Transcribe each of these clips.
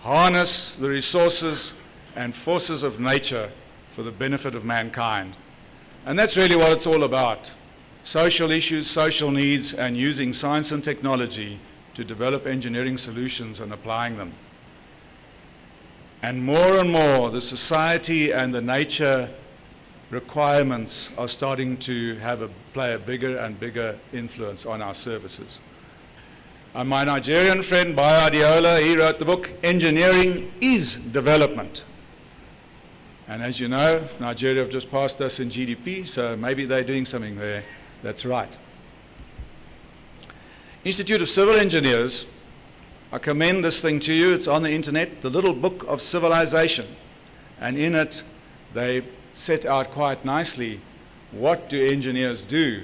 harness the resources and forces of nature for the benefit of mankind. And that's really what it's all about. Social issues, social needs, and using science and technology to develop engineering solutions and applying them. And more, the society and the nature requirements are starting to play a bigger and bigger influence on our services. My Nigerian friend, Bayo Adeola, he wrote the book, Engineering is Development. And as you know, Nigeria have just passed us in GDP, so maybe they're doing something there that's right. Institute of Civil Engineers, I commend this thing to you. It's on the internet, the Little Book of Civilization. And in it, they set out quite nicely what do engineers do,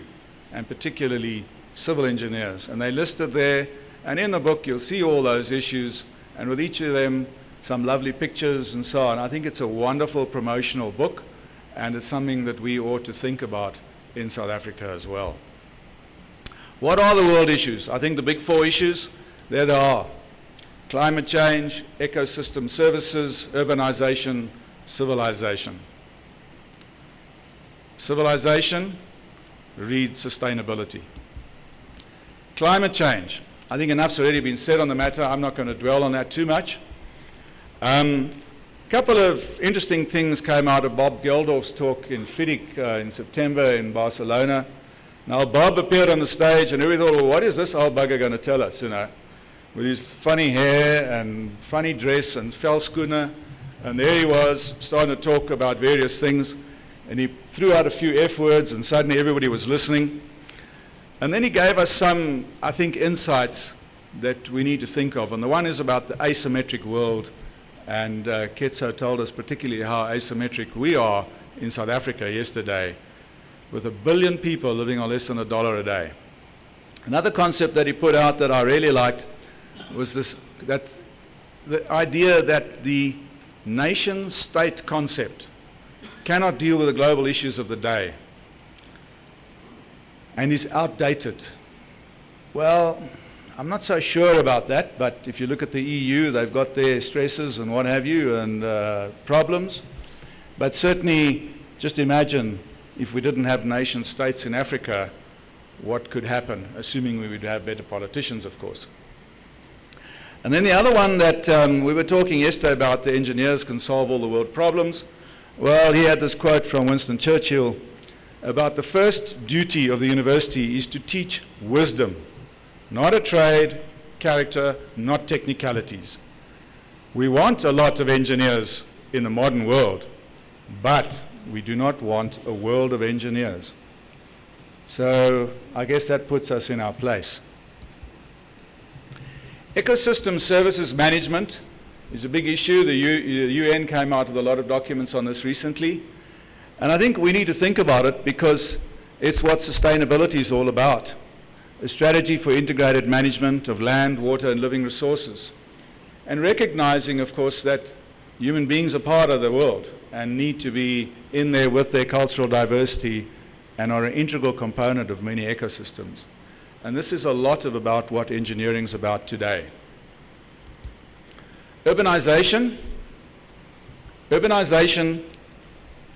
and particularly civil engineers. And they listed there, and in the book you'll see all those issues, and with each of them some lovely pictures and so on. I think it's a wonderful promotional book, and it's something that we ought to think about in South Africa as well. What are the world issues? I think the big four issues, there they are. Climate change, ecosystem services, urbanization, civilization. Civilization, read sustainability. Climate change. I think enough's already been said on the matter. I'm not going to dwell on that too much. A couple of interesting things came out of Bob Geldof's talk in FIDIC in September in Barcelona. Now, Bob appeared on the stage, and everybody thought, well, what is this old bugger going to tell us, with his funny hair and funny dress and velskoene. And there he was, starting to talk about various things. And he threw out a few F words, and suddenly everybody was listening. And then he gave us some, I think, insights that we need to think of. And the one is about the asymmetric world. And Ketso told us particularly how asymmetric we are in South Africa yesterday, with 1 billion people living on less than $1 a day. Another concept that he put out that I really liked was the idea that the nation-state concept cannot deal with the global issues of the day and is outdated. Well, I'm not so sure about that, but if you look at the EU, they've got their stresses and what have you and problems. But certainly, just imagine if we didn't have nation-states in Africa, what could happen, assuming we would have better politicians, of course. And then the other one that we were talking yesterday about, the engineers can solve all the world problems. Well, he had this quote from Winston Churchill about the first duty of the university is to teach wisdom, not a trade, character, not technicalities. We want a lot of engineers in the modern world, but we do not want a world of engineers. So I guess that puts us in our place. Ecosystem services management is a big issue. The UN came out with a lot of documents on this recently. And I think we need to think about it because it's what sustainability is all about. A strategy for integrated management of land, water, and living resources. And recognizing, of course, that human beings are part of the world and need to be in there with their cultural diversity and are an integral component of many ecosystems. And this is a lot about what engineering is about today. Urbanization. Urbanization,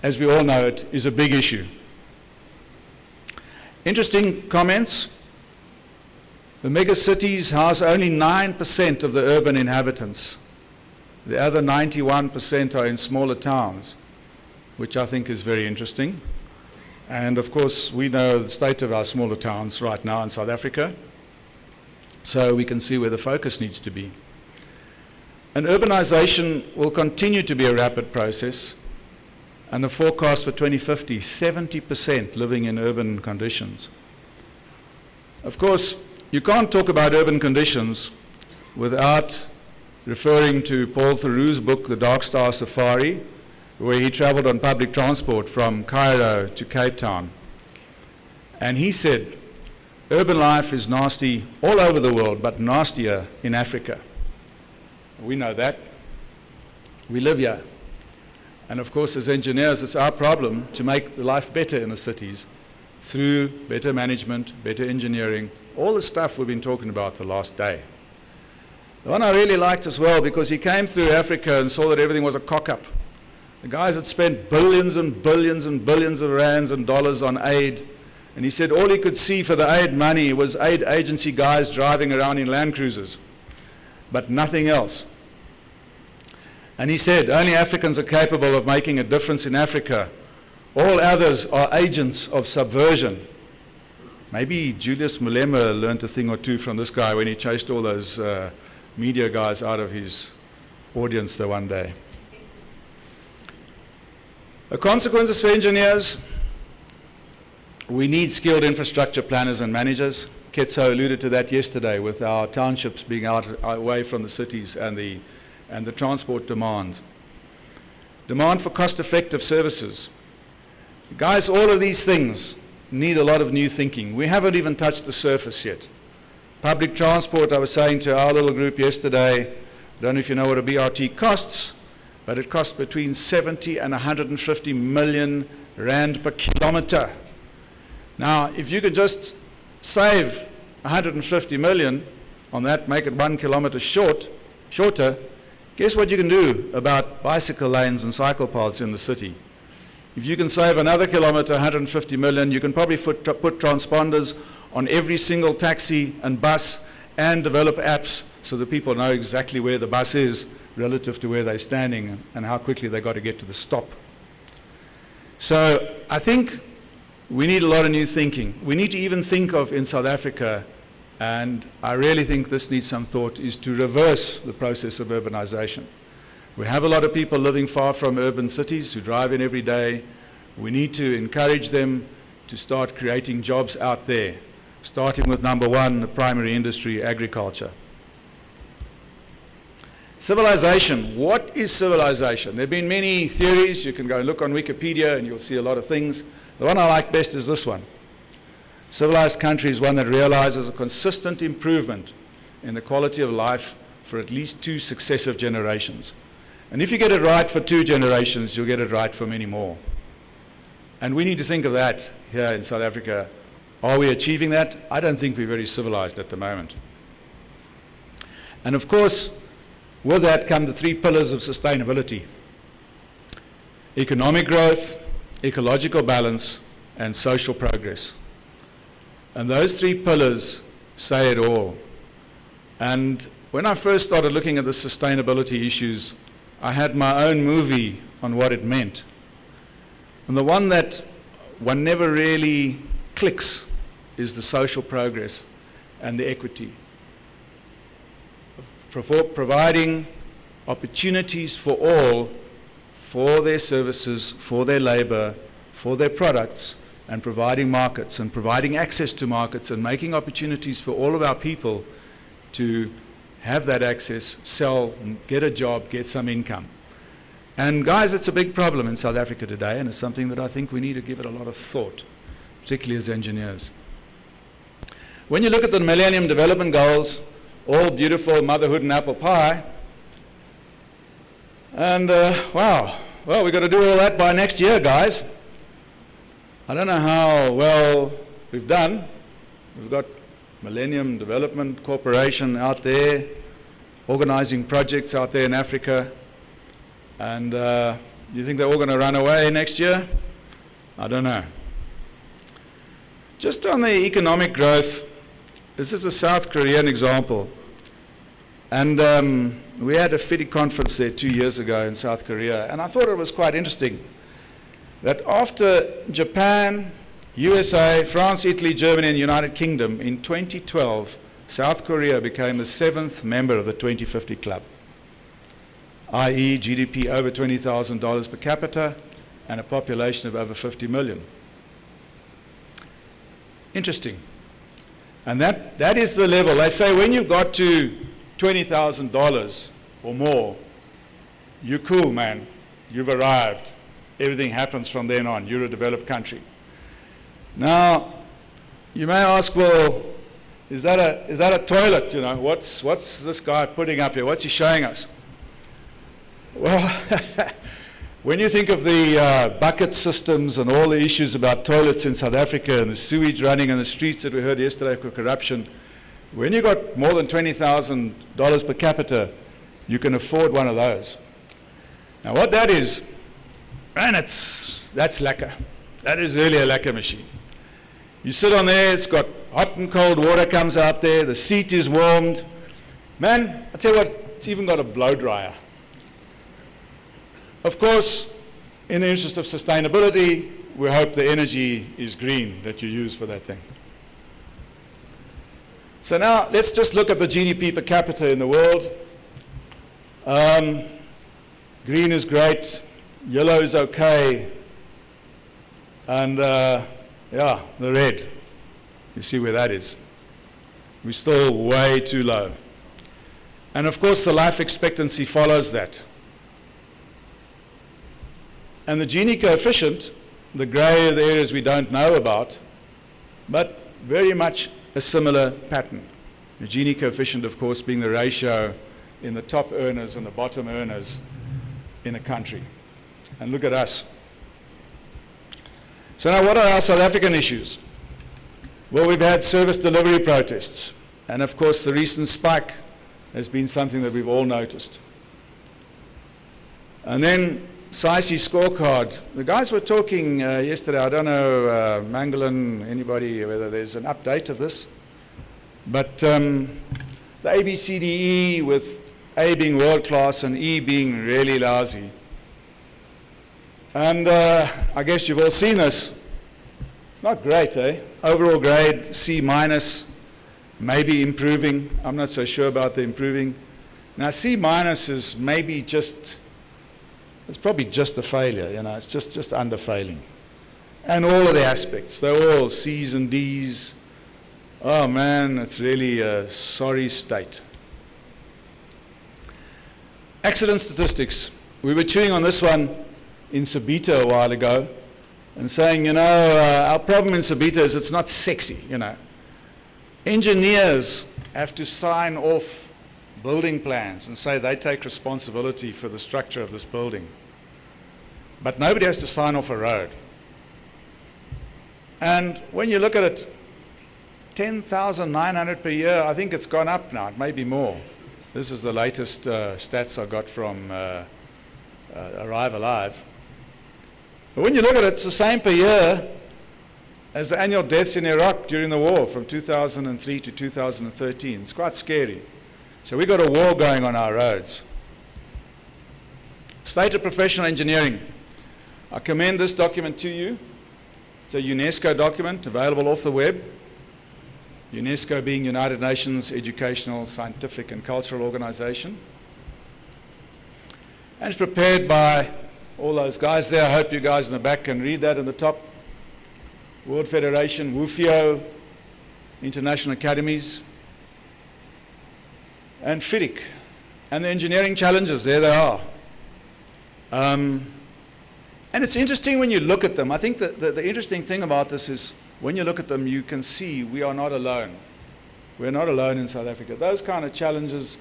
as we all know it, is a big issue. Interesting comments. The megacities house only 9% of the urban inhabitants. The other 91% are in smaller towns, which I think is very interesting. And of course, we know the state of our smaller towns right now in South Africa, so we can see where the focus needs to be. And urbanization will continue to be a rapid process, and the forecast for 2050, 70% living in urban conditions. Of course, you can't talk about urban conditions without referring to Paul Theroux's book, The Dark Star Safari, where he traveled on public transport from Cairo to Cape Town. And he said, urban life is nasty all over the world, but nastier in Africa. We know that. We live here. And of course, as engineers, it's our problem to make the life better in the cities through better management, better engineering, all the stuff we've been talking about the last day. The one I really liked as well, because he came through Africa and saw that everything was a cock-up. The guys had spent billions and billions and billions of rands and dollars on aid, and he said all he could see for the aid money was aid agency guys driving around in Land Cruisers, but nothing else. And he said only Africans are capable of making a difference in Africa. All others are agents of subversion. Maybe Julius Malema learned a thing or two from this guy when he chased all those media guys out of his audience the one day. The consequences for engineers: we need skilled infrastructure planners and managers. Ketso alluded to that yesterday with our townships being away from the cities and the transport demand. Demand for cost-effective services. Guys, all of these things need a lot of new thinking. We haven't even touched the surface yet. Public transport, I was saying to our little group yesterday, I don't know if you know what a BRT costs, but it costs between 70 and 150 million rand per kilometer. Now, if you could just save 150 million on that, make it 1 kilometer shorter, guess what you can do about bicycle lanes and cycle paths in the city? If you can save another kilometer, 150 million, you can probably put transponders on every single taxi and bus and develop apps so that people know exactly where the bus is relative to where they're standing and how quickly they got to get to the stop. So I think we need a lot of new thinking. We need to even think of, in South Africa, and I really think this needs some thought, is to reverse the process of urbanization. We have a lot of people living far from urban cities who drive in every day. We need to encourage them to start creating jobs out there, starting with number one, the primary industry, agriculture. Civilization. What is civilization? There have been many theories. You can go and look on Wikipedia and you'll see a lot of things. The one I like best is this one. Civilized country is one that realizes a consistent improvement in the quality of life for at least 2 successive generations. And if you get it right for 2 generations, you'll get it right for many more. And we need to think of that here in South Africa. Are we achieving that? I don't think we're very civilized at the moment. And of course, with that come the 3 pillars of sustainability: economic growth, ecological balance, and social progress. And those 3 pillars say it all. And when I first started looking at the sustainability issues, I had my own movie on what it meant. And the one that one never really clicks is the social progress and the equity. Providing opportunities for all, for their services, for their labor, for their products, and providing markets and providing access to markets and making opportunities for all of our people to have that access, sell, get a job, get some income. And guys, it's a big problem in South Africa today, and it's something that I think we need to give it a lot of thought, particularly as engineers. When you look at the Millennium Development Goals, all beautiful motherhood and apple pie, and wow, well, we've got to do all that by next year, guys. I don't know how well we've done. We've got Millennium Development Corporation out there, organizing projects out there in Africa, and you think they're all going to run away next year? I don't know. Just on the economic growth, this is a South Korean example. And we had a FIDI conference there 2 years ago in South Korea, and I thought it was quite interesting that after Japan, USA, France, Italy, Germany, and the United Kingdom, in 2012, South Korea became the 7th member of the 2050 Club, i.e. GDP over $20,000 per capita and a population of over 50 million. Interesting. And that is the level. They say when you've got to $20,000 or more, you're cool, man. You've arrived. Everything happens from then on. You're a developed country. Now, you may ask, well, is that a toilet? You know, what's this guy putting up here? What's he showing us? Well, when you think of the bucket systems and all the issues about toilets in South Africa and the sewage running in the streets that we heard yesterday for corruption, When you've got more than $20,000 per capita, you can afford one of those. Now what that is, man, that's lekker. That is really a lekker machine. You sit on there, it's got hot and cold water comes out there, the seat is warmed. Man, I tell you what, it's even got a blow dryer. Of course, in the interest of sustainability, we hope the energy is green that you use for that thing. So now let's just look at the GDP per capita in the world. Green is great, yellow is okay, and yeah, the red, you see where that is. We're still way too low. And of course the life expectancy follows that. And the Gini coefficient, the grey are the areas we don't know about, but very much a similar pattern. The Gini coefficient, of course, being the ratio in the top earners and the bottom earners in a country. And look at us. So now what are our South African issues? Well, we've had service delivery protests. And of course, the recent spike has been something that we've all noticed. And then SAICI scorecard. The guys were talking yesterday, I don't know, Mangalan, anybody, whether there's an update of this. But the ABCDE with A being world class and E being really lousy. And I guess you've all seen this. It's not great, eh? Overall grade C minus, maybe improving. I'm not so sure about the improving. Now C minus is maybe just, it's probably just a failure, you know, it's just under failing. And all of the aspects, they're all C's and D's. Oh man, it's really a sorry state. Accident statistics. We were chewing on this one in Sabita a while ago and saying, you know, our problem in Sabita is it's not sexy, you know. Engineers have to sign off building plans and say they take responsibility for the structure of this building. But nobody has to sign off a road. And when you look at it, 10,900 per year, I think it's gone up now, it may be more. This is the latest stats I got from Arrive Alive. But when you look at it, it's the same per year as the annual deaths in Iraq during the war from 2003 to 2013. It's quite scary. So we've got a war going on our roads. State of professional engineering. I commend this document to you. It's a UNESCO document available off the web. UNESCO being United Nations Educational, Scientific and Cultural Organization. And it's prepared by all those guys there. I hope you guys in the back can read that in the top. World Federation, WUFIO, International Academies, and FIDIC. And the engineering challenges, there they are. And it's interesting when you look at them. I think that the interesting thing about this is when you look at them, you can see we are not alone. We're not alone in South Africa. Those kind of challenges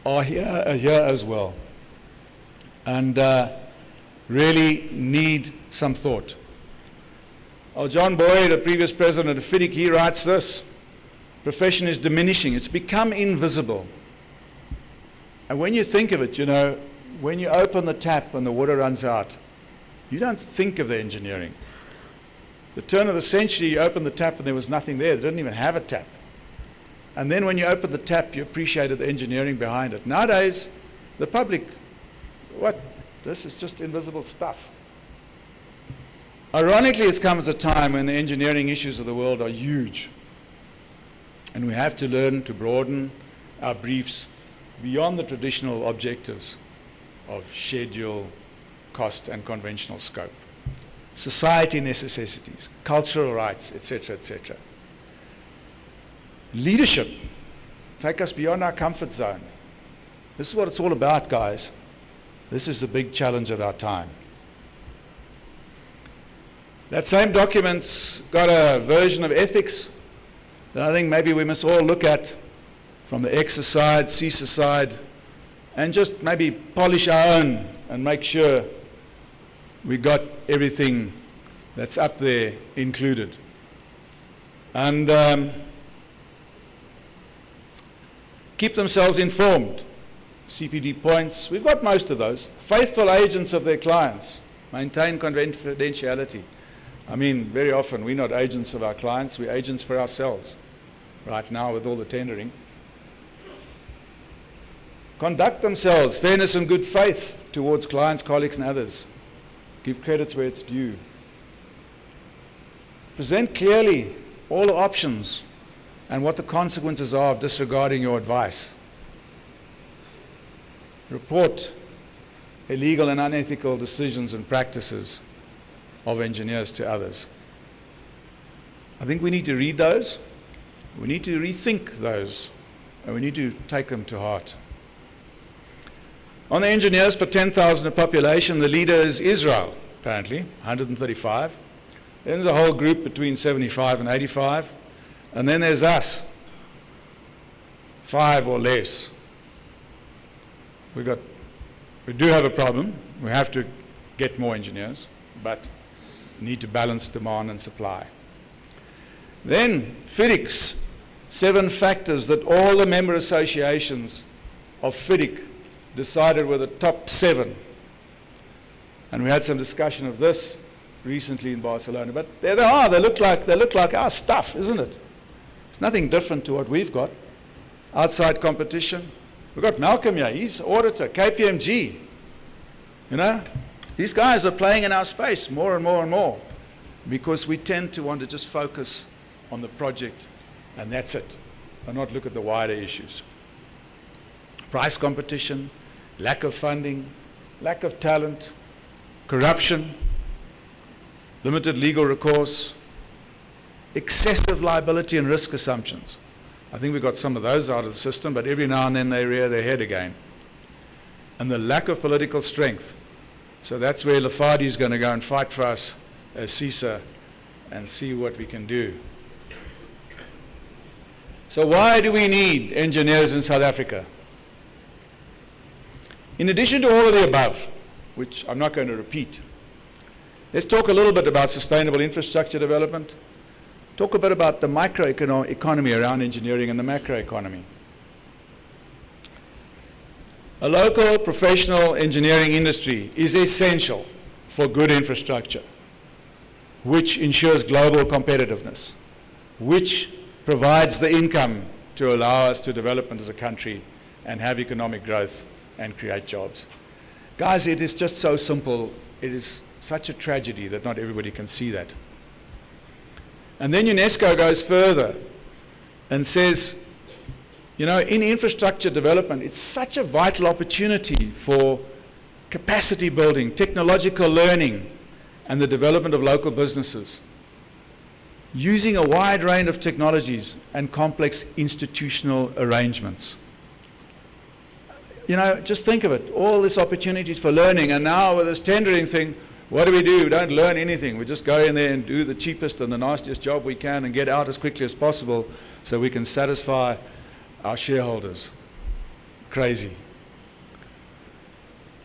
are here as well. And really need some thought. Oh, John Boyd, a previous president of FIDIC, he writes this: profession is diminishing. It's become invisible. And when you think of it, you know, when you open the tap and the water runs out, you don't think of the engineering. The turn of the century, you opened the tap and there was nothing there. They didn't even have a tap. And then when you opened the tap, you appreciated the engineering behind it. Nowadays, the public, what? This is just invisible stuff. Ironically, it's come as a time when the engineering issues of the world are huge. And we have to learn to broaden our briefs beyond the traditional objectives of schedule, cost, and conventional scope. Society necessities, cultural rights, etc., etc. Leadership. Take us beyond our comfort zone. This is what it's all about, guys. This is the big challenge of our time. That same document's got a version of ethics that I think maybe we must all look at from the EXA side, CISA side, and just maybe polish our own and make sure we got everything that's up there included. And Keep themselves informed. CPD points, we've got most of those. Faithful agents of their clients. Maintain confidentiality. I mean, very often we're not agents of our clients, we're agents for ourselves. Right now with all the tendering. Conduct themselves, fairness and good faith towards clients, colleagues and others. Give credits where it's due. Present clearly all the options and what the consequences are of disregarding your advice. Report illegal and unethical decisions and practices of engineers to others. I think we need to read those, we need to rethink those, and we need to take them to heart. On the engineers per 10,000 of population, the leader is Israel, apparently, 135. Then there's a whole group between 75 and 85. And then there's us, 5 or less. We do have a problem. We have to get more engineers, but need to balance demand and supply. Then FIDIC's 7 factors that all the member associations of FIDIC decided were the top 7. And we had some discussion of this recently in Barcelona. But there they are. They look like our stuff, isn't it? It's nothing different to what we've got. Outside competition. We've got Malcolm here. He's auditor, KPMG. You know, these guys are playing in our space more and more and more because we tend to want to just focus on the project and that's it, and not look at the wider issues. Price competition, lack of funding, lack of talent, corruption, limited legal recourse, excessive liability and risk assumptions. I think we got some of those out of the system, but every now and then they rear their head again. And the lack of political strength. So that's where Lafadi is going to go and fight for us as CISA and see what we can do. So why do we need engineers in South Africa? In addition to all of the above, which I'm not going to repeat, let's talk a little bit about sustainable infrastructure development. Talk a bit about the microeconomy around engineering and the macroeconomy. A local professional engineering industry is essential for good infrastructure, which ensures global competitiveness, which provides the income to allow us to develop as a country and have economic growth and create jobs. Guys, it is just so simple. It is such a tragedy that not everybody can see that. And then UNESCO goes further and says, you know, in infrastructure development, it's such a vital opportunity for capacity building, technological learning, and the development of local businesses, using a wide range of technologies and complex institutional arrangements. You know, just think of it, all these opportunities for learning, and now with this tendering thing, what do? We don't learn anything. We just go in there and do the cheapest and the nastiest job we can and get out as quickly as possible so we can satisfy our shareholders. Crazy.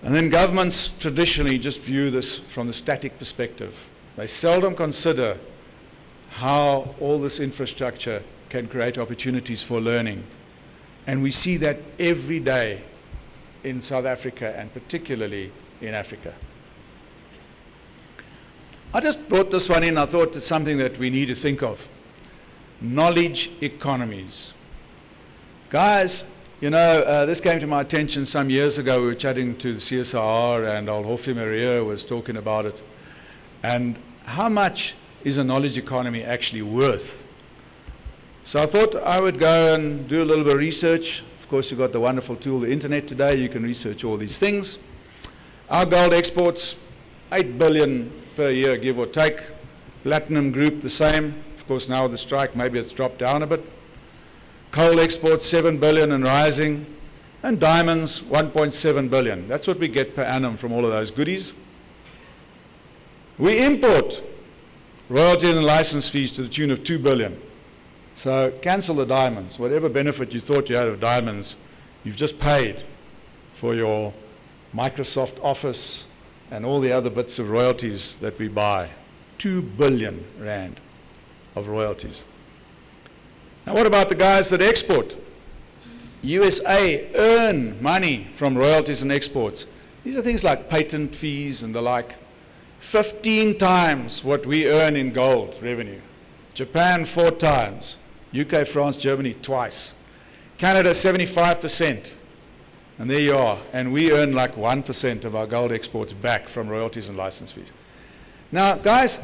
And then governments traditionally just view this from the static perspective. They seldom consider how all this infrastructure can create opportunities for learning. And we see that every day in South Africa and particularly in Africa. I just brought this one in. I thought it's something that we need to think of. Knowledge economies. Guys, you know, this came to my attention some years ago. We were chatting to the CSR and old Hofi Maria was talking about it. And how much is a knowledge economy actually worth? So I thought I would go and do a little bit of research. Of course, you've got the wonderful tool, the internet today. You can research all these things. Our gold exports, 8 billion per year, give or take. Platinum group, the same. Of course, now with the strike, maybe it's dropped down a bit. Coal exports, 7 billion and rising. And diamonds, 1.7 billion. That's what we get per annum from all of those goodies. We import royalty and license fees to the tune of 2 billion. So cancel the diamonds. Whatever benefit you thought you had of diamonds, you've just paid for your Microsoft Office and all the other bits of royalties that we buy. 2 billion rand of royalties. Now what about the guys that export? USA earn money from royalties and exports. These are things like patent fees and the like. 15 times what we earn in gold revenue. Japan 4 times. UK, France, Germany twice. Canada 75%. And there you are. And we earn like 1% of our gold exports back from royalties and license fees. Now, guys,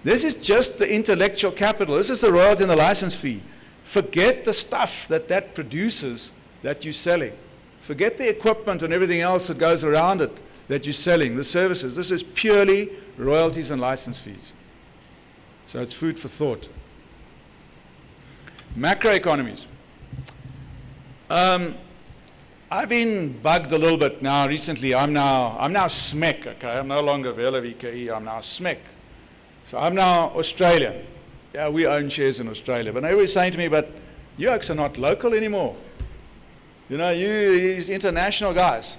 this is just the intellectual capital. This is the royalty and the license fee. Forget the stuff that produces that you're selling. Forget the equipment and everything else that goes around it that you're selling, the services. This is purely royalties and license fees. So it's food for thought. Macroeconomies. I've been bugged a little bit now recently. I'm now SMEC, okay? I'm no longer Vela VKE, I'm now SMEC. So I'm now Australian. Yeah, we own shares in Australia. But everybody's saying to me, but you folks are not local anymore. You know, these international guys.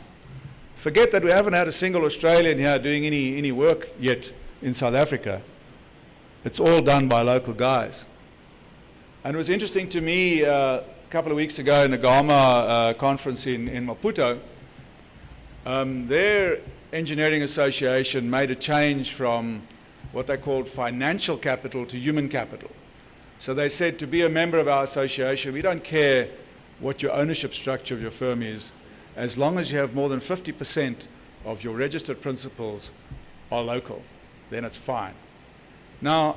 Forget that we haven't had a single Australian here doing any work yet in South Africa. It's all done by local guys. And it was interesting to me a couple of weeks ago in the GAMA conference in Maputo. Their engineering association made a change from what they called financial capital to human capital. So they said, to be a member of our association, we don't care what your ownership structure of your firm is, as long as you have more than 50% of your registered principals are local, then it's fine. Now,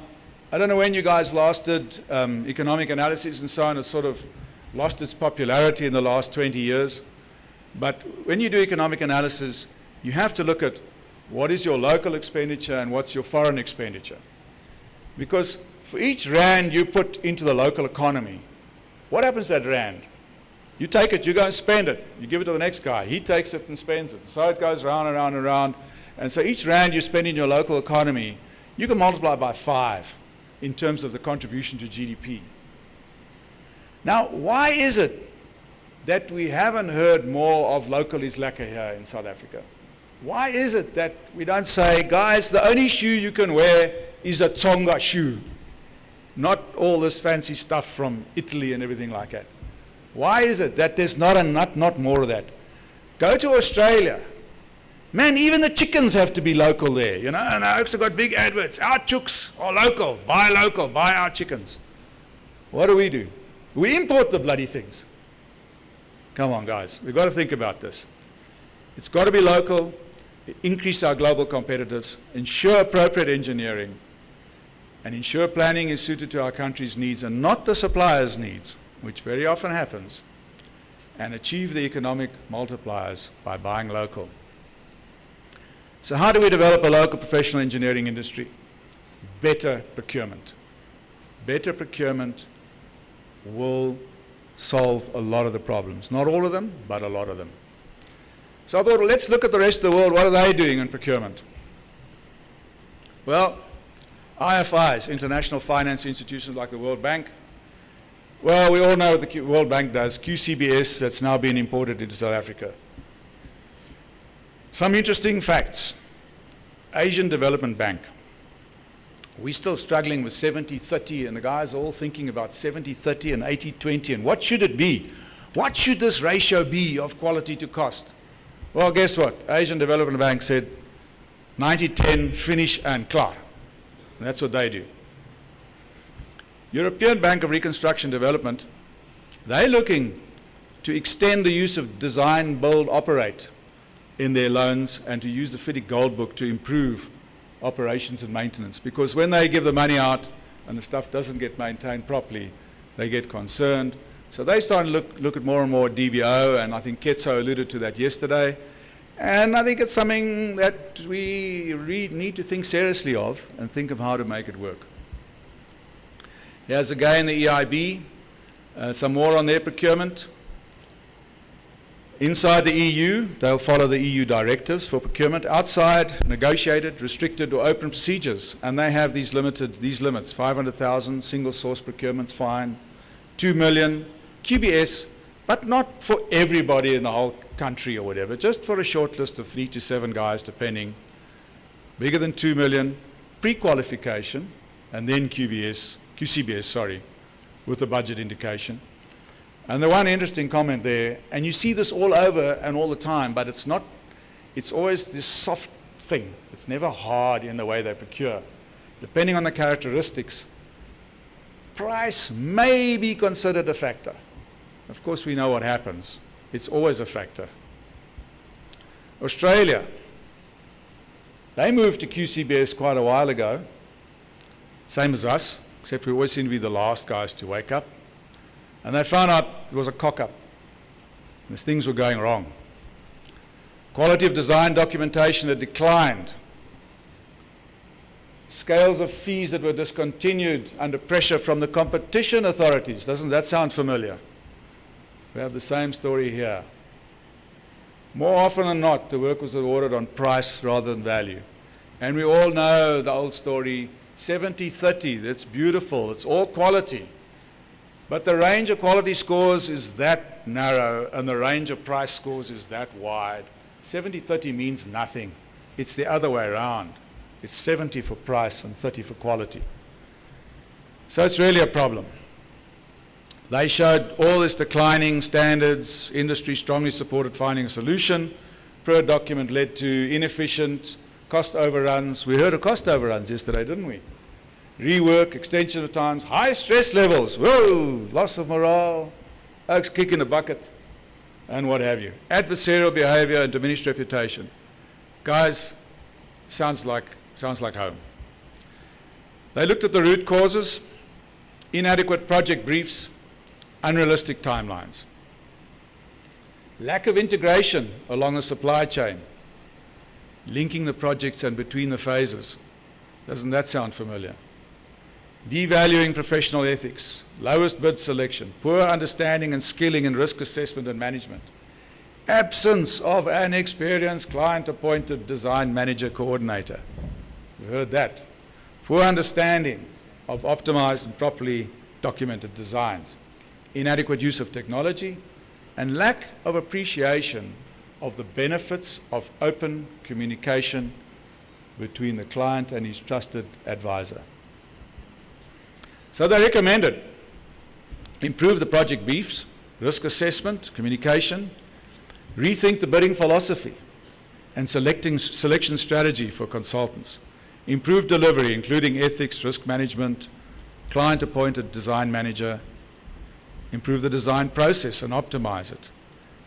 I don't know when you guys last did economic analysis and so on. It's sort of lost its popularity in the last 20 years. But when you do economic analysis, you have to look at what is your local expenditure and what's your foreign expenditure. Because for each rand you put into the local economy, what happens to that rand? You take it, you go and spend it. You give it to the next guy. He takes it and spends it. So it goes round and round and round. And so each rand you spend in your local economy, you can multiply by 5 in terms of the contribution to GDP. Now, why is it that we haven't heard more of local Islaka here in South Africa? Why is it that we don't say, guys, the only shoe you can wear is a Tsonga shoe, not all this fancy stuff from Italy and everything like that? Why is it that there's not more of that? Go to Australia. Man, even the chickens have to be local there, you know, and our oaks have got big adverts. Our chooks are local, buy our chickens. What do? We import the bloody things. Come on, guys, we've got to think about this. It's got to be local, increase our global competitiveness, ensure appropriate engineering, and ensure planning is suited to our country's needs and not the supplier's needs, which very often happens, and achieve the economic multipliers by buying local. So how do we develop a local professional engineering industry? Better procurement. Better procurement will solve a lot of the problems. Not all of them, but a lot of them. So I thought, let's look at the rest of the world. What are they doing in procurement? Well, IFIs, international finance institutions like the World Bank. Well, we all know what the World Bank does. QCBS, that's now been imported into South Africa. Some interesting facts. Asian Development Bank. We're still struggling with 70-30, and the guys are all thinking about 70-30 and 80-20, and what should it be? What should this ratio be of quality to cost? Well, guess what? Asian Development Bank said 90-10, finish and klaar. And that's what they do. European Bank of Reconstruction Development, they're looking to extend the use of design, build, operate in their loans and to use the FIDIC Gold Book to improve operations and maintenance. Because when they give the money out and the stuff doesn't get maintained properly, they get concerned. So they started to look at more and more DBO, and I think Ketso alluded to that yesterday. And I think it's something that we need to think seriously of and think of how to make it work. Here's again the EIB, some more on their procurement. Inside the EU, they'll follow the EU directives for procurement. Outside, negotiated, restricted, or open procedures. And they have these limits, 500,000, single source procurements, fine, 2 million, QBS, but not for everybody in the whole country or whatever, just for a short list of 3 to 7 guys, depending. Bigger than 2 million, pre-qualification, and then QCBS, with the budget indication. And the one interesting comment there, and you see this all over and all the time, but it's not, it's always this soft thing. It's never hard in the way they procure. Depending on the characteristics, price may be considered a factor. Of course, we know what happens. It's always a factor. Australia, they moved to QCBS quite a while ago, same as us, except we always seem to be the last guys to wake up. And they found out there was a cock-up. These things were going wrong. Quality of design documentation had declined. Scales of fees that were discontinued under pressure from the competition authorities. Doesn't that sound familiar? We have the same story here. More often than not, the work was awarded on price rather than value. And we all know the old story, 70-30, that's beautiful, it's all quality. But the range of quality scores is that narrow, and the range of price scores is that wide. 70-30 means nothing. It's the other way around. It's 70 for price and 30 for quality. So it's really a problem. They showed all this declining standards, industry strongly supported finding a solution. Per document led to inefficient cost overruns. We heard of cost overruns yesterday, didn't we? Rework, extension of times, high stress levels, whoa, loss of morale, oaks kick in the bucket, and what have you. Adversarial behavior and diminished reputation. Guys, sounds like home. They looked at the root causes, inadequate project briefs, unrealistic timelines. Lack of integration along the supply chain, linking the projects and between the phases. Doesn't that sound familiar? Devaluing professional ethics, lowest bid selection, poor understanding and skilling in risk assessment and management, absence of an experienced client-appointed design manager coordinator. We've heard that. Poor understanding of optimized and properly documented designs, inadequate use of technology, and lack of appreciation of the benefits of open communication between the client and his trusted advisor. So they recommended improve the project briefs, risk assessment, communication, rethink the bidding philosophy and selection strategy for consultants, improve delivery, including ethics, risk management, client-appointed design manager, improve the design process and optimize it,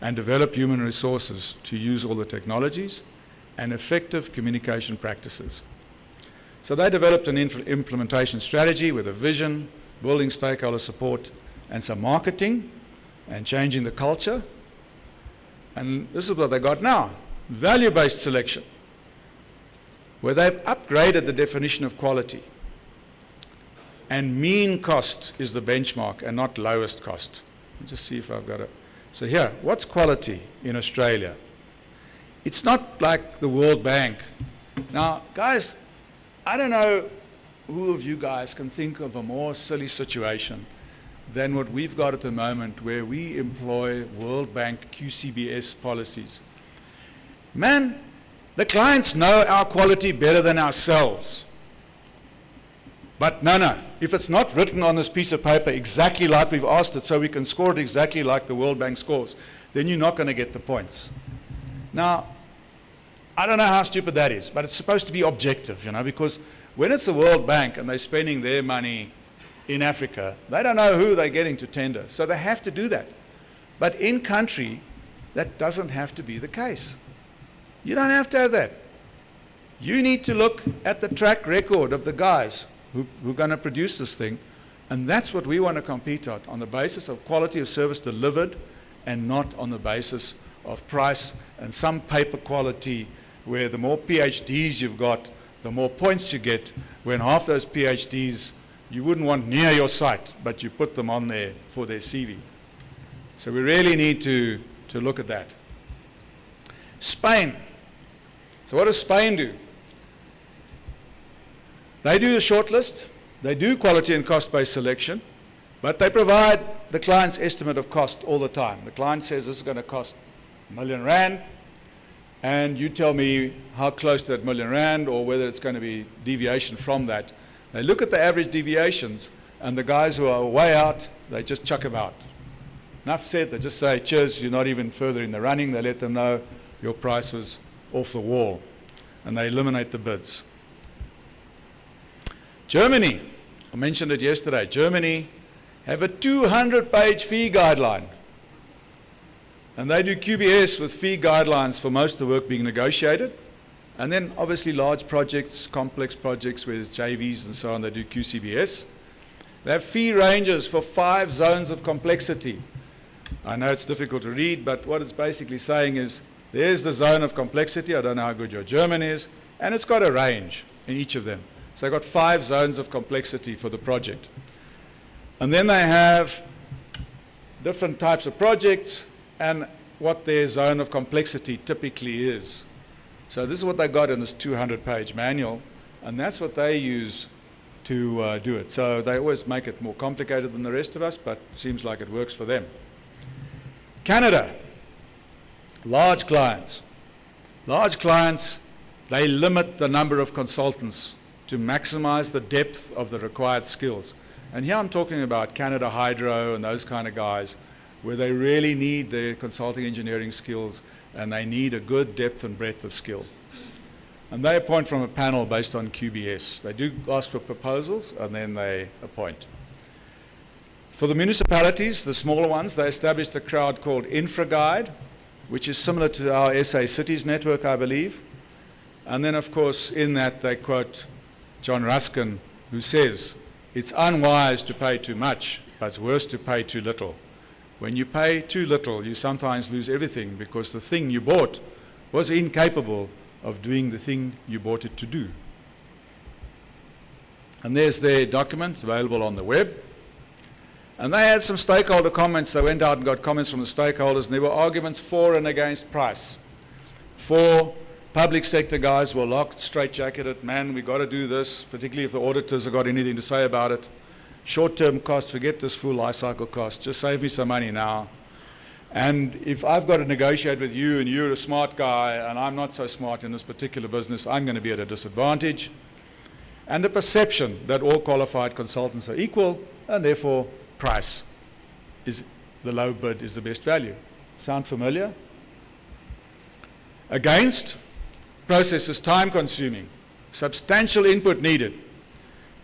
and develop human resources to use all the technologies and effective communication practices. So they developed an implementation strategy with a vision, building stakeholder support, and some marketing, and changing the culture. And this is what they got now, value-based selection, where they've upgraded the definition of quality. And mean cost is the benchmark and not lowest cost. Let's just see if I've got it. So here, what's quality in Australia? It's not like the World Bank. Now, guys, I don't know who of you guys can think of a more silly situation than what we've got at the moment where we employ World Bank QCBS policies. Man, the clients know our quality better than ourselves. But no, if it's not written on this piece of paper exactly like we've asked it so we can score it exactly like the World Bank scores, then you're not going to get the points. Now, I don't know how stupid that is, but it's supposed to be objective, because when it's the World Bank and they're spending their money in Africa, they don't know who they're getting to tender, so they have to do that. But in country, that doesn't have to be the case. You don't have to have that. You need to look at the track record of the guys who are going to produce this thing, and that's what we want to compete on the basis of quality of service delivered and not on the basis of price and some paper quality where the more PhDs you've got, the more points you get, when half those PhDs you wouldn't want near your site, but you put them on there for their CV. So we really need to look at that. Spain. So what does Spain do? They do the shortlist, they do quality and cost-based selection, but they provide the client's estimate of cost all the time. The client says this is going to cost R1 million, and you tell me how close to that R1 million or whether it's going to be deviation from that. They look at the average deviations, and the guys who are way out, they just chuck them out. Enough said. They just say, cheers, you're not even further in the running. They let them know your price was off the wall. And they eliminate the bids. Germany, I mentioned it yesterday. Germany have a 200-page fee guideline. And they do QBS with fee guidelines for most of the work being negotiated. And then obviously large projects, complex projects where there's JVs and so on, they do QCBS. They have fee ranges for 5 zones of complexity. I know it's difficult to read, but what it's basically saying is, there's the zone of complexity, I don't know how good your German is, and it's got a range in each of them. So they've got 5 zones of complexity for the project. And then they have different types of projects and what their zone of complexity typically is. So this is what they got in this 200-page manual, and that's what they use to do it. So they always make it more complicated than the rest of us, but it seems like it works for them. Canada, large clients. Large clients, they limit the number of consultants to maximize the depth of the required skills. And here I'm talking about Canada Hydro and those kind of guys, where they really need their consulting engineering skills and they need a good depth and breadth of skill. And they appoint from a panel based on QBS. They do ask for proposals and then they appoint. For the municipalities, the smaller ones, they established a crowd called InfraGuide, which is similar to our SA Cities network, I believe. And then, of course, in that they quote John Ruskin, who says, it's unwise to pay too much, but it's worse to pay too little. When you pay too little, you sometimes lose everything because the thing you bought was incapable of doing the thing you bought it to do. And there's their document available on the web. And they had some stakeholder comments. They went out and got comments from the stakeholders, and there were arguments for and against price. For public sector guys were locked, straight-jacketed, man, we've got to do this, particularly if the auditors have got anything to say about it. Short-term costs, forget this full life cycle cost, just save me some money now. And if I've got to negotiate with you and you're a smart guy and I'm not so smart in this particular business, I'm going to be at a disadvantage. And the perception that all qualified consultants are equal and therefore price is the low bid is the best value. Sound familiar? Against, process is time consuming, substantial input needed,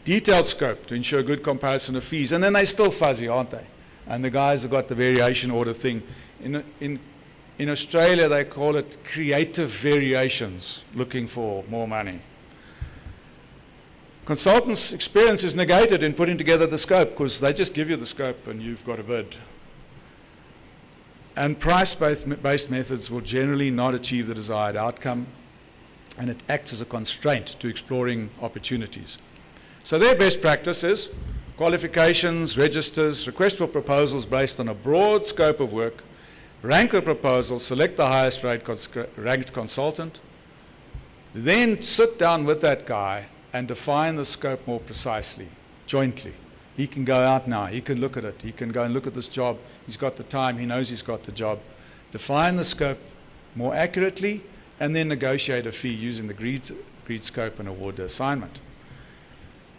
detailed scope to ensure good comparison of fees, and then they're still fuzzy, aren't they? And the guys have got the variation order thing. In Australia, they call it creative variations, looking for more money. Consultants' experience is negated in putting together the scope because they just give you the scope and you've got a bid. And price-based methods will generally not achieve the desired outcome, and it acts as a constraint to exploring opportunities. So their best practice is qualifications, registers, request for proposals based on a broad scope of work, rank the proposals, select the highest ranked consultant, then sit down with that guy and define the scope more precisely, jointly. He can go out now, he can look at it, he can go and look at this job, he's got the time, he knows he's got the job. Define the scope more accurately and then negotiate a fee using the agreed scope and award the assignment.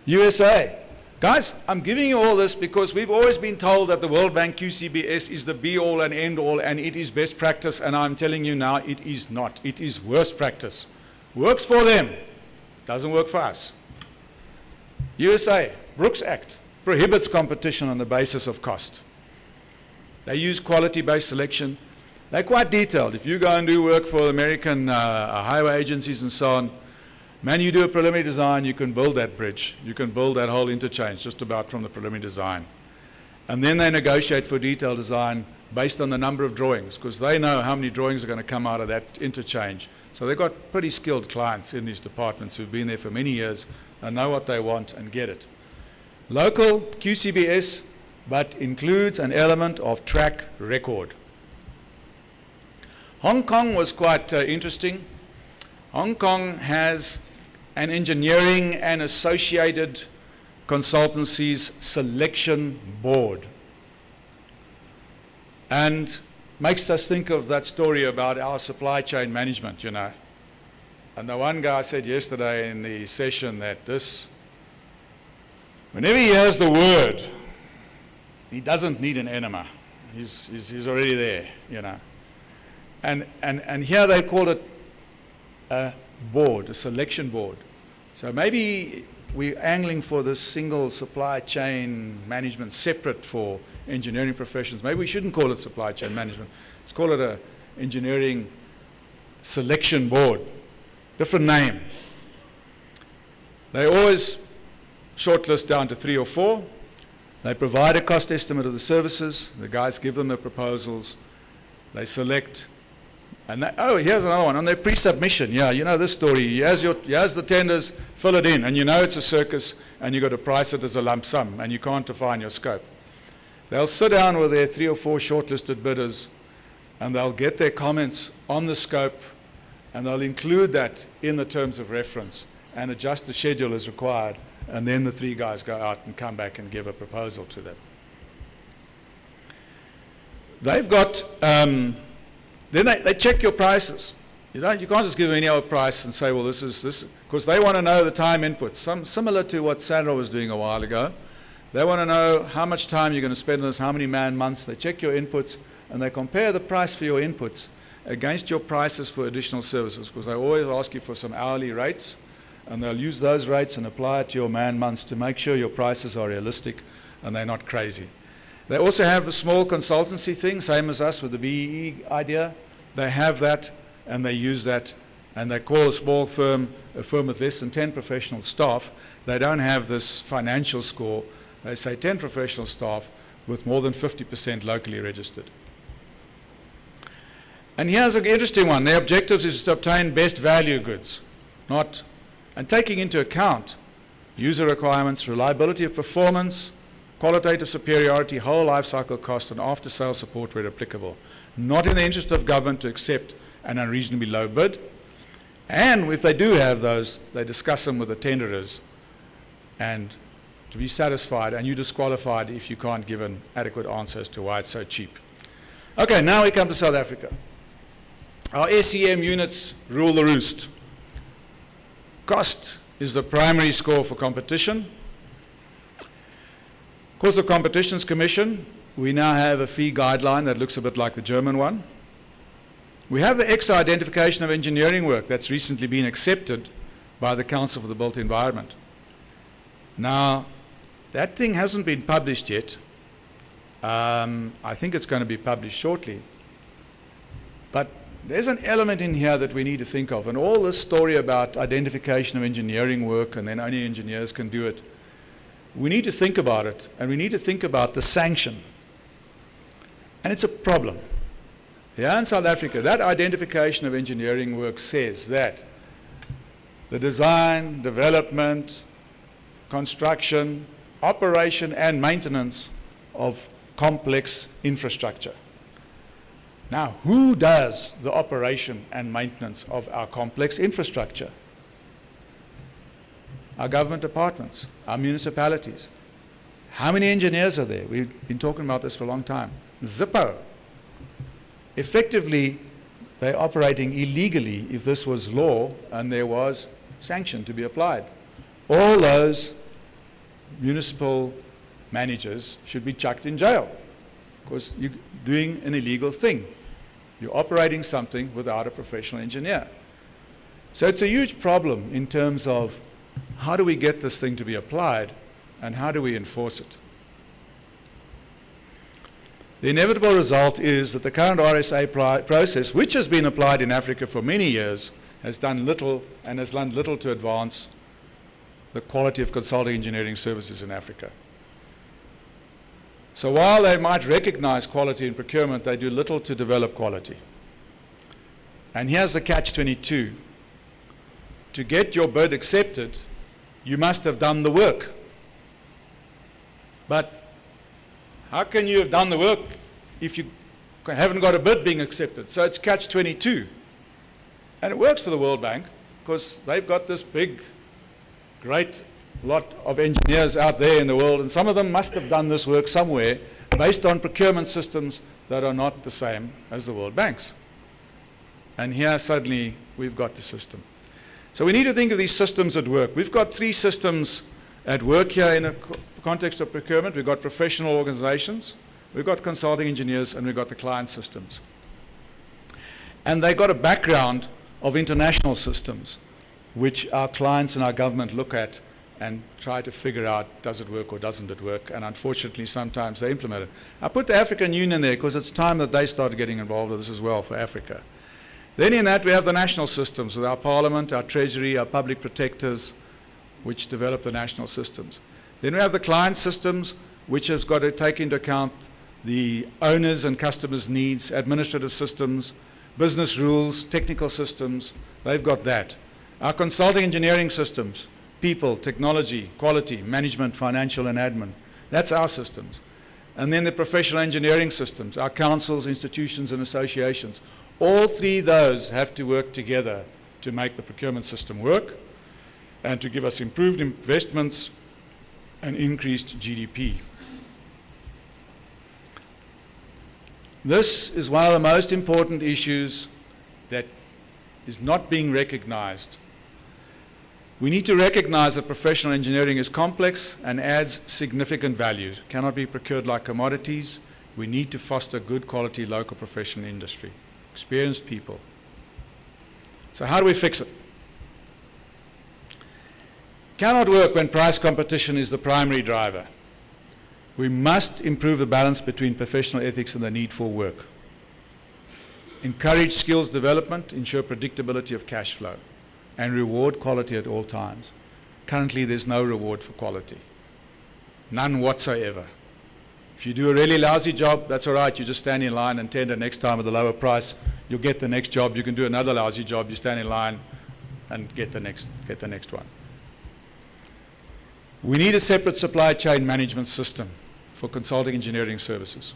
USA. Guys, I'm giving you all this because we've always been told that the World Bank QCBS is the be-all and end-all and it is best practice, and I'm telling you now it is not. It is worst practice. Works for them. Doesn't work for us. USA, Brooks Act, prohibits competition on the basis of cost. They use quality-based selection. They're quite detailed. If you go and do work for American highway agencies and so on, man, you do a preliminary design, you can build that bridge. You can build that whole interchange just about from the preliminary design. And then they negotiate for detailed design based on the number of drawings, because they know how many drawings are going to come out of that interchange. So they've got pretty skilled clients in these departments who've been there for many years and know what they want and get it. Local QCBS, but includes an element of track record. Hong Kong was quite interesting. Hong Kong has an engineering and associated consultancies selection board. And makes us think of that story about our supply chain management, you know. And the one guy said yesterday in the session that whenever he hears the word, he doesn't need an enema. He's already there, you know. And here they call it a board, a selection board. So maybe we're angling for this single supply chain management separate for engineering professions. Maybe we shouldn't call it supply chain management. Let's call it a engineering selection board. Different name. They always shortlist down to 3 or 4. They provide a cost estimate of the services. The guys give them the proposals. They select. And here's another one. On their pre-submission, yeah, you know this story. Here's the tenders, fill it in. And you know it's a circus, and you've got to price it as a lump sum, and you can't define your scope. They'll sit down with their 3 or 4 shortlisted bidders, and they'll get their comments on the scope, and they'll include that in the terms of reference and adjust the schedule as required. And then the 3 guys go out and come back and give a proposal to them. They've got, then they check your prices. You can't just give them any old price and say, well, this is, because they want to know the time inputs. Similar to what Sandra was doing a while ago. They want to know how much time you're going to spend on this, how many man-months. They check your inputs, and they compare the price for your inputs against your prices for additional services, because they always ask you for some hourly rates, and they'll use those rates and apply it to your man-months to make sure your prices are realistic and they're not crazy. They also have a small consultancy thing, same as us with the BEE idea. They have that, and they use that, and they call a small firm a firm with less than 10 professional staff. They don't have this financial score. They say 10 professional staff with more than 50% locally registered. And here's an interesting one. Their objectives is to obtain best value goods, and taking into account user requirements, reliability of performance, qualitative superiority, whole life cycle cost, and after-sales support where applicable. Not in the interest of government to accept an unreasonably low bid. And if they do have those, they discuss them with the tenderers and to be satisfied, and you're disqualified if you can't give an adequate answer as to why it's so cheap. Okay, now we come to South Africa. Our SEM units rule the roost. Cost is the primary score for competition. Of course, the Competitions Commission, we now have a fee guideline that looks a bit like the German one. We have the EXA identification of engineering work that's recently been accepted by the Council for the Built Environment. Now, that thing hasn't been published yet. I think it's going to be published shortly. But there's an element in here that we need to think of. And all this story about identification of engineering work and then only engineers can do it, we need to think about it, and we need to think about the sanction. And it's a problem. Here in South Africa, that identification of engineering work says that the design, development, construction, operation, and maintenance of complex infrastructure. Now, who does the operation and maintenance of our complex infrastructure? Our government departments, our municipalities. How many engineers are there? We've been talking about this for a long time. Zippo. Effectively, they're operating illegally if this was law and there was sanction to be applied. All those municipal managers should be chucked in jail because you're doing an illegal thing. You're operating something without a professional engineer. So it's a huge problem in terms of how do we get this thing to be applied and how do we enforce it? The inevitable result is that the current RSA process, which has been applied in Africa for many years, has done little and has done little to advance the quality of consulting engineering services in Africa. So while they might recognize quality in procurement, they do little to develop quality. And here's the catch-22. To get your bid accepted, you must have done the work. But how can you have done the work if you haven't got a bid being accepted? So it's catch-22. And it works for the World Bank because they've got this big, great lot of engineers out there in the world, and some of them must have done this work somewhere based on procurement systems that are not the same as the World Bank's. And here suddenly we've got the system. So we need to think of these systems at work. We've got 3 systems at work here in a context of procurement. We've got professional organizations, we've got consulting engineers, and we've got the client systems. And they've got a background of international systems, which our clients and our government look at and try to figure out, does it work or doesn't it work? And unfortunately, sometimes they implement it. I put the African Union there because it's time that they started getting involved with this as well for Africa. Then in that, we have the national systems with our parliament, our treasury, our public protectors, which develop the national systems. Then we have the client systems, which has got to take into account the owners' and customers' needs, administrative systems, business rules, technical systems. They've got that. Our consulting engineering systems, people, technology, quality, management, financial, and admin. That's our systems. And then the professional engineering systems, our councils, institutions, and associations. All three of those have to work together to make the procurement system work and to give us improved investments and increased GDP. This is one of the most important issues that is not being recognized. We need to recognize that professional engineering is complex and adds significant value. It cannot be procured like commodities. We need to foster good quality local professional industry, experienced people. So how do we fix it? Cannot work when price competition is the primary driver. We must improve the balance between professional ethics and the need for work. Encourage skills development, ensure predictability of cash flow, and reward quality at all times. Currently, there's no reward for quality. None whatsoever. If you do a really lousy job, that's all right. You just stand in line and tender next time at a lower price. You'll get the next job. You can do another lousy job. You stand in line and get the next one. We need a separate supply chain management system for consulting engineering services.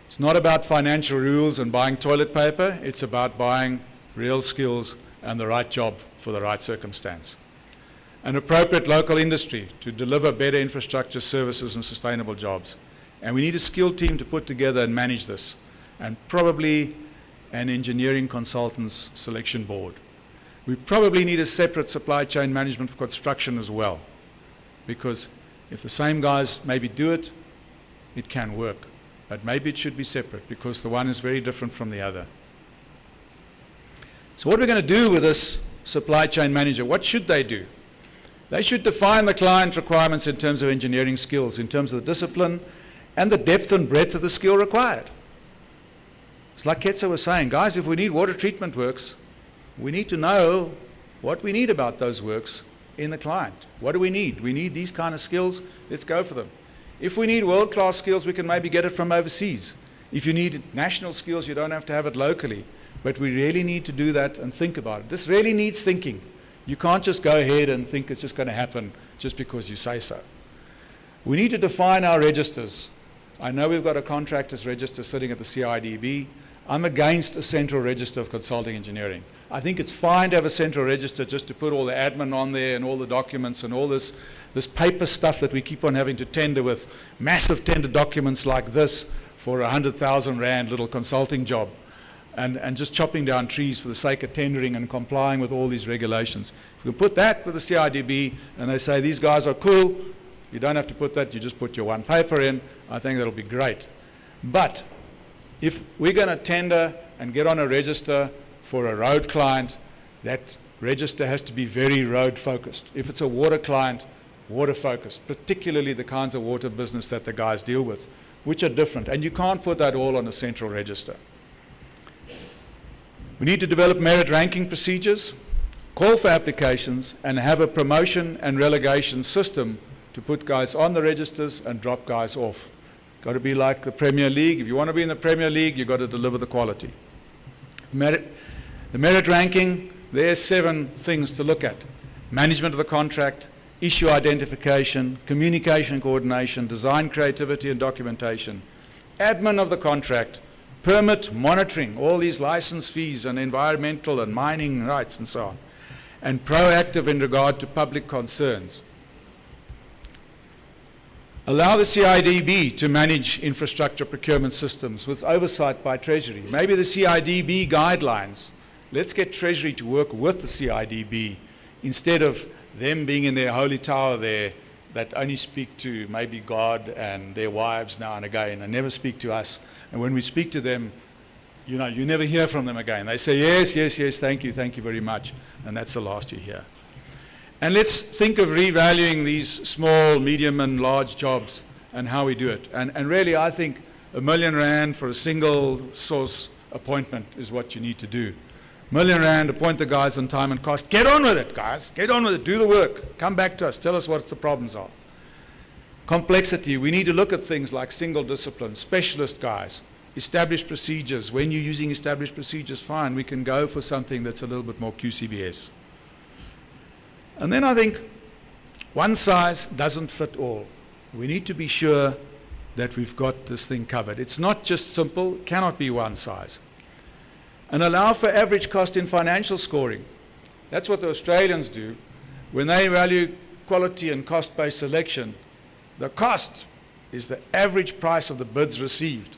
It's not about financial rules and buying toilet paper. It's about buying real skills and the right job for the right circumstance. An appropriate local industry to deliver better infrastructure services and sustainable jobs. And we need a skilled team to put together and manage this, and probably an engineering consultants selection board. We probably need a separate supply chain management for construction as well, because if the same guys maybe do it, it can work. But maybe it should be separate because the one is very different from the other. So what are we going to do with this supply chain manager? What should they do? They should define the client requirements in terms of engineering skills, in terms of the discipline and the depth and breadth of the skill required. It's like Ketzer was saying, guys, if we need water treatment works, we need to know what we need about those works in the client. What do we need? We need these kind of skills. Let's go for them. If we need world-class skills, we can maybe get it from overseas. If you need national skills, you don't have to have it locally. But we really need to do that and think about it. This really needs thinking. You can't just go ahead and think it's just going to happen just because you say so. We need to define our registers. I know we've got a contractors register sitting at the CIDB. I'm against a central register of consulting engineering. I think it's fine to have a central register just to put all the admin on there and all the documents and all this paper stuff that we keep on having to tender with, massive tender documents like this for 100,000 Rand little consulting job, and just chopping down trees for the sake of tendering and complying with all these regulations. If we put that with the CIDB and they say these guys are cool, you don't have to put that, you just put your one paper in, I think that'll be great. But if we're going to tender and get on a register for a road client, that register has to be very road focused. If it's a water client, water focused, particularly the kinds of water business that the guys deal with, which are different. And you can't put that all on a central register. We need to develop merit ranking procedures, call for applications, and have a promotion and relegation system to put guys on the registers and drop guys off. Got to be like the Premier League. If you want to be in the Premier League, you've got to deliver the quality. The merit ranking, there's 7 things to look at. Management of the contract, issue identification, communication and coordination, design creativity and documentation, admin of the contract, permit monitoring, all these license fees and environmental and mining rights and so on, and proactive in regard to public concerns. Allow the CIDB to manage infrastructure procurement systems with oversight by Treasury. Maybe the CIDB guidelines. Let's get Treasury to work with the CIDB instead of them being in their holy tower there that only speak to maybe God and their wives now and again and never speak to us. And when we speak to them, you never hear from them again. They say, yes, yes, yes, thank you very much. And that's the last you hear. And let's think of revaluing these small, medium, and large jobs and how we do it. And really, I think R1 million for a single source appointment is what you need to do. R1 million, appoint the guys on time and cost. Get on with it, guys. Get on with it. Do the work. Come back to us. Tell us what the problems are. Complexity. We need to look at things like single discipline, specialist guys, established procedures. When you're using established procedures, fine. We can go for something that's a little bit more QCBS. And then I think one size doesn't fit all. We need to be sure that we've got this thing covered. It's not just simple, cannot be one size. And allow for average cost in financial scoring. That's what the Australians do. When they value quality and cost-based selection, the cost is the average price of the bids received.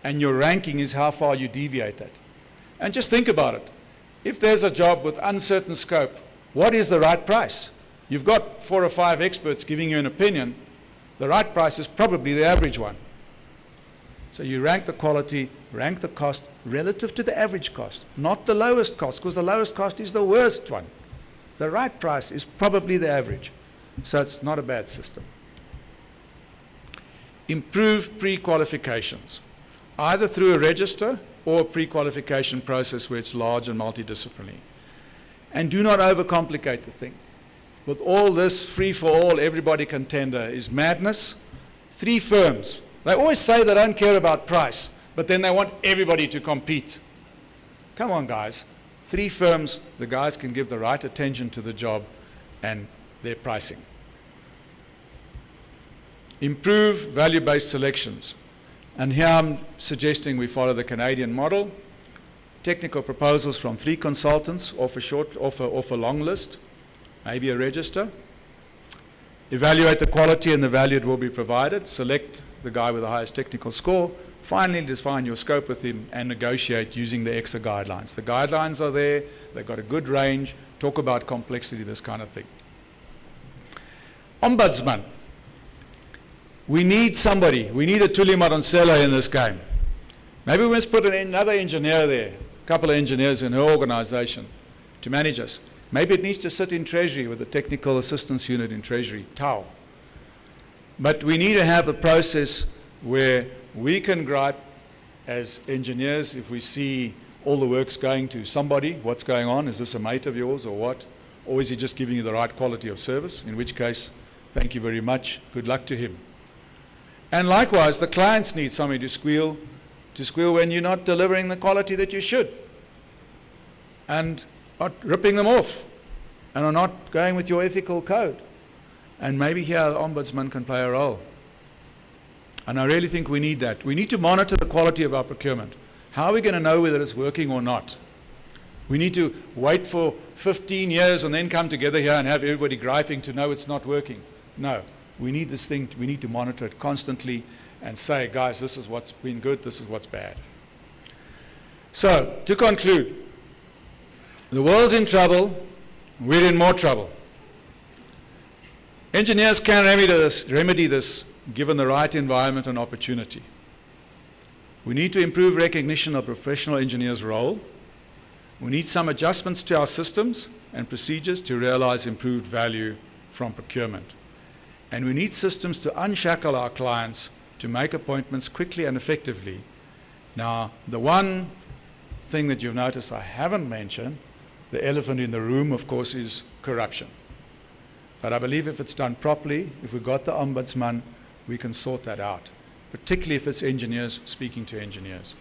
And your ranking is how far you deviate that. And just think about it. If there's a job with uncertain scope, what is the right price? You've got 4 or 5 experts giving you an opinion. The right price is probably the average one. So you rank the quality, rank the cost relative to the average cost, not the lowest cost, because the lowest cost is the worst one. The right price is probably the average. So it's not a bad system. Improve pre-qualifications, either through a register or a pre-qualification process where it's large and multidisciplinary. And do not overcomplicate the thing. With all this free-for-all, everybody can tender is madness. 3 firms. They always say they don't care about price, but then they want everybody to compete. Come on, guys. 3 firms, the guys can give the right attention to the job and their pricing. Improve value-based selections. And here I'm suggesting we follow the Canadian model. Technical proposals from 3 consultants off a long list, maybe a register. Evaluate the quality and the value that will be provided. Select the guy with the highest technical score. Finally, define your scope with him and negotiate using the EXA guidelines. The guidelines are there. They've got a good range. Talk about complexity, this kind of thing. Ombudsman. We need somebody. We need a Tuli Maronsela in this game. Maybe we must put another engineer there, a couple of engineers in her organization to manage us. Maybe it needs to sit in Treasury with the Technical Assistance Unit in Treasury, TAO. But we need to have a process where we can gripe as engineers if we see all the work's going to somebody. What's going on? Is this a mate of yours or what? Or is he just giving you the right quality of service? In which case, thank you very much. Good luck to him. And likewise, the clients need somebody to squeal when you're not delivering the quality that you should. And not ripping them off and are not going with your ethical code. And maybe here the Ombudsman can play a role. And I really think we need that. We need to monitor the quality of our procurement. How are we going to know whether it's working or not? We need to wait for 15 years and then come together here and have everybody griping to know it's not working. No, we need this thing, we need to monitor it constantly and say, guys, this is what's been good, this is what's bad. So, to conclude, the world's in trouble, we're in more trouble. Engineers can remedy this given the right environment and opportunity. We need to improve recognition of professional engineers' role. We need some adjustments to our systems and procedures to realize improved value from procurement. And we need systems to unshackle our clients to make appointments quickly and effectively. Now, the one thing that you've noticed I haven't mentioned, the elephant in the room, of course, is corruption. But I believe if it's done properly, if we've got the Ombudsman, we can sort that out, particularly if it's engineers speaking to engineers.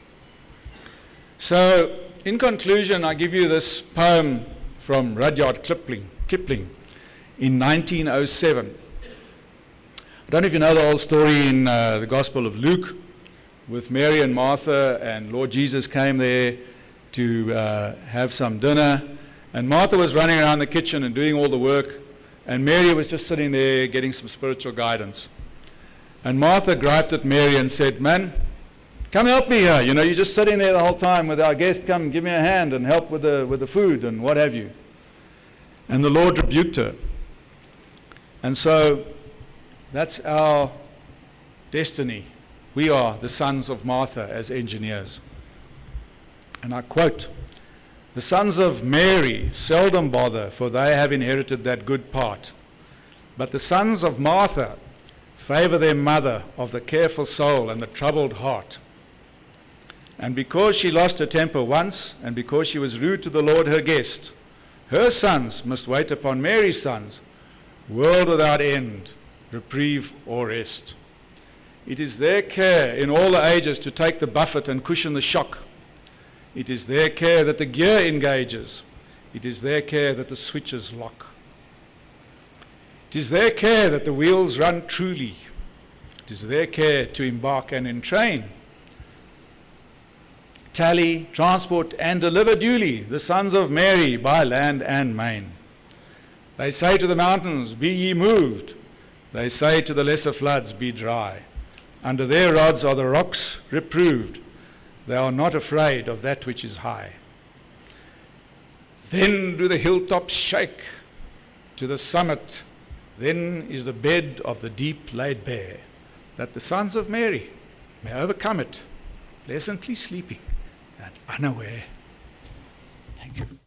So, in conclusion, I give you this poem from Rudyard Kipling in 1907. I don't know if you know the whole story in the Gospel of Luke with Mary and Martha, and Lord Jesus came there to have some dinner. And Martha was running around the kitchen and doing all the work, and Mary was just sitting there getting some spiritual guidance. And Martha griped at Mary and said, man, come help me here. You know, you're just sitting there the whole time with our guest. Come give me a hand and help with the food and what have you. And the Lord rebuked her. And so That's our destiny. We are the sons of Martha as engineers. And I quote, "The sons of Mary seldom bother, for they have inherited that good part. But the sons of Martha favor their mother of the careful soul and the troubled heart. And because she lost her temper once, and because she was rude to the Lord her guest, her sons must wait upon Mary's sons, world without end, reprieve or rest." It is their care in all the ages to take the buffet and cushion the shock. It is their care that the gear engages. It is their care that the switches lock. It is their care that the wheels run truly. It is their care to embark and entrain. Tally, transport, and deliver duly the sons of Mary by land and main. They say to the mountains, "Be ye moved." They say to the lesser floods, "Be dry." Under their rods are the rocks reproved. They are not afraid of that which is high. Then do the hilltops shake to the summit. Then is the bed of the deep laid bare, that the sons of Mary may overcome it, pleasantly sleeping and unaware. Thank you.